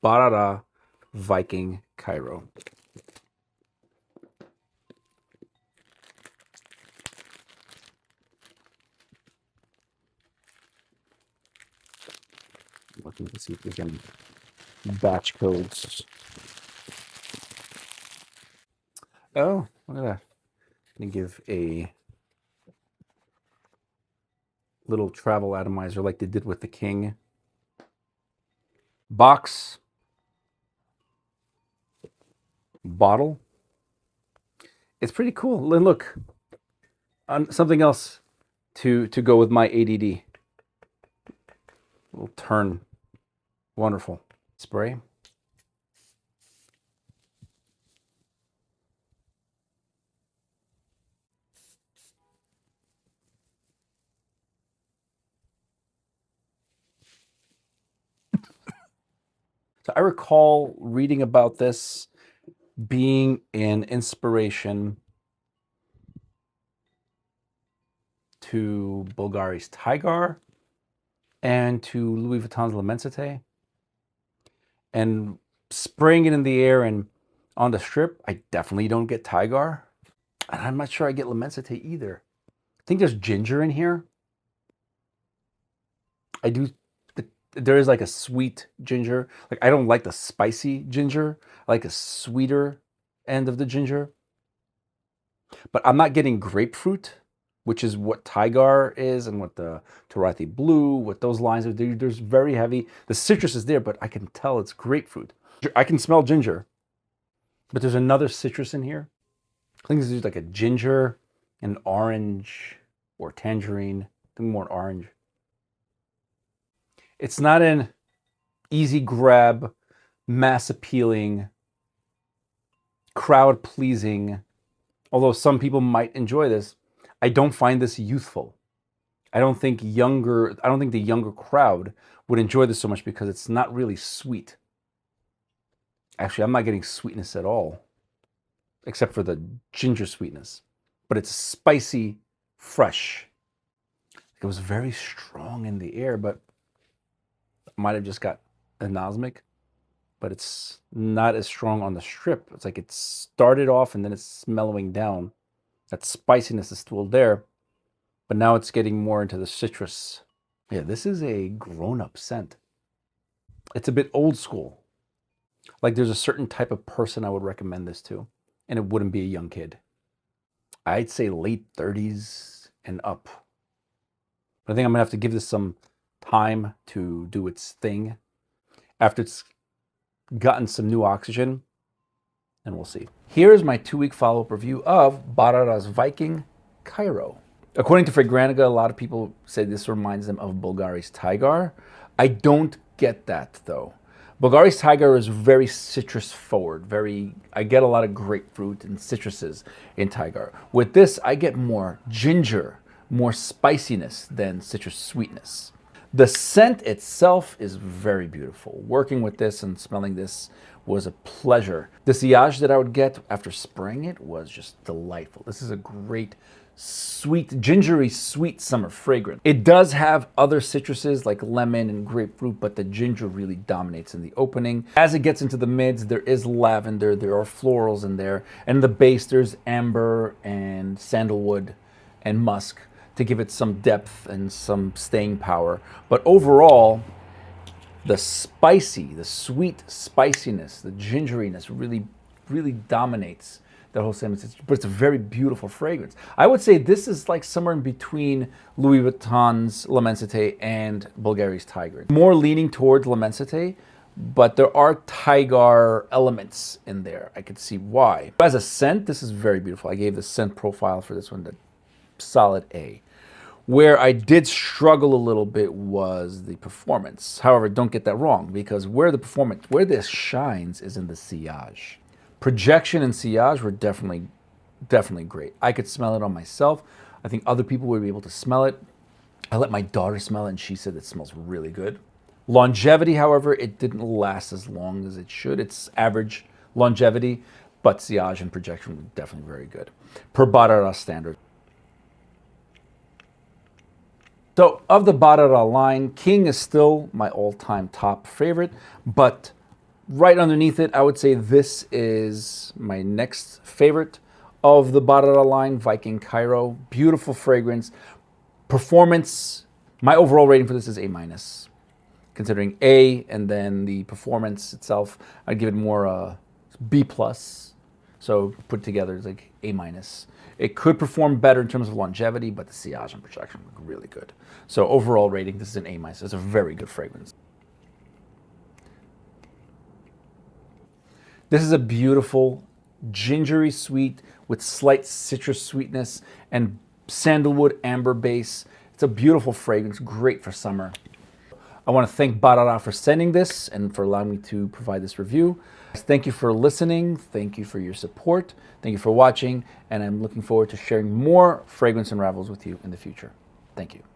Bharara Viking Cairo. Looking to see if we can batch codes. Oh, look at that. I'm gonna give a little travel atomizer like they did with the king. Box. Bottle. It's pretty cool. And look, something else to go with my ADD. Little turn. Wonderful. Spray. So I recall reading about this being an inspiration to Bulgari's Tiger and to Louis Vuitton's L'Immensité. And spraying it in the air and on the strip, I definitely don't get Tiger. And I'm not sure I get L'Immensité either. I think there's ginger in here. I do. There is like a sweet ginger. Like I don't like the spicy ginger. I like a sweeter end of the ginger. But I'm not getting grapefruit, which is what Tiger is and what the Tarathi Blue, what those lines are. There's very heavy. The citrus is there, but I can tell it's grapefruit. I can smell ginger, but there's another citrus in here. I think this is like a ginger, an orange, or tangerine. I think more orange. It's not an easy grab, mass appealing, crowd pleasing, although some people might enjoy this. I don't find this youthful. I don't think the younger crowd would enjoy this so much because it's not really sweet. Actually, I'm not getting sweetness at all, except for the ginger sweetness. But it's spicy, fresh. It was very strong in the air, but might have just got anosmic, but it's not as strong on the strip. It's like it started off and then it's mellowing down. That spiciness is still there, but now it's getting more into the citrus. Yeah, this is a grown-up scent. It's a bit old school. Like there's a certain type of person I would recommend this to, and it wouldn't be a young kid. I'd say late 30s and up. But I think I'm gonna have to give this some time to do its thing. After it's gotten some new oxygen, and we'll see. Here's my 2-week follow-up review of Bharara's Viking Cairo. According to Fragrantica, a lot of people say this reminds them of Bulgari's Tiger. I don't get that though. Bulgari's Tiger is very citrus forward. I get a lot of grapefruit and citruses in Tiger. With this, I get more ginger, more spiciness than citrus sweetness. The scent itself is very beautiful. Working with this and smelling this was a pleasure. The sillage that I would get after spraying it was just delightful. This is a great, sweet, gingery, sweet summer fragrance. It does have other citruses like lemon and grapefruit, but the ginger really dominates in the opening. As it gets into the mids, there is lavender, there are florals in there, and in the base, there's amber and sandalwood and musk to give it some depth and some staying power. But overall, the sweet spiciness, the gingeriness really dominates the whole sentence. But it's a very beautiful fragrance. I would say this is like somewhere in between Louis Vuitton's L'Immensité and Bulgari's Tiger. More leaning towards L'Immensité, but there are Tiger elements in there. I could see why. As a scent, this is very beautiful. I gave the scent profile for this one the solid A. Where I did struggle a little bit was the performance. However, don't get that wrong, because where this shines is in the sillage. Projection and sillage were definitely great. I could smell it on myself. I think other people would be able to smell it. I let my daughter smell it, and she said it smells really good. Longevity, however, it didn't last as long as it should. It's average longevity, but sillage and projection were definitely very good. Per Bharara standard. So of the Bharara line, King is still my all-time top favorite, but Right underneath it, I would say this is my next favorite of the Bharara line, Viking Cairo. Beautiful fragrance. Performance, my overall rating for this is A minus. Considering A and then the performance itself, I'd give it more B plus. So put together it's like A minus. It could perform better in terms of longevity, but the sillage and protection look really good. So overall rating, this is an A minus. It's a very good fragrance. This is a beautiful gingery sweet with slight citrus sweetness and sandalwood amber base. It's a beautiful fragrance, great for summer. I want to thank Bharara for sending this and for allowing me to provide this review. Thank you for listening. Thank you for your support. Thank you for watching. And I'm looking forward to sharing more fragrance unravels with you in the future. Thank you.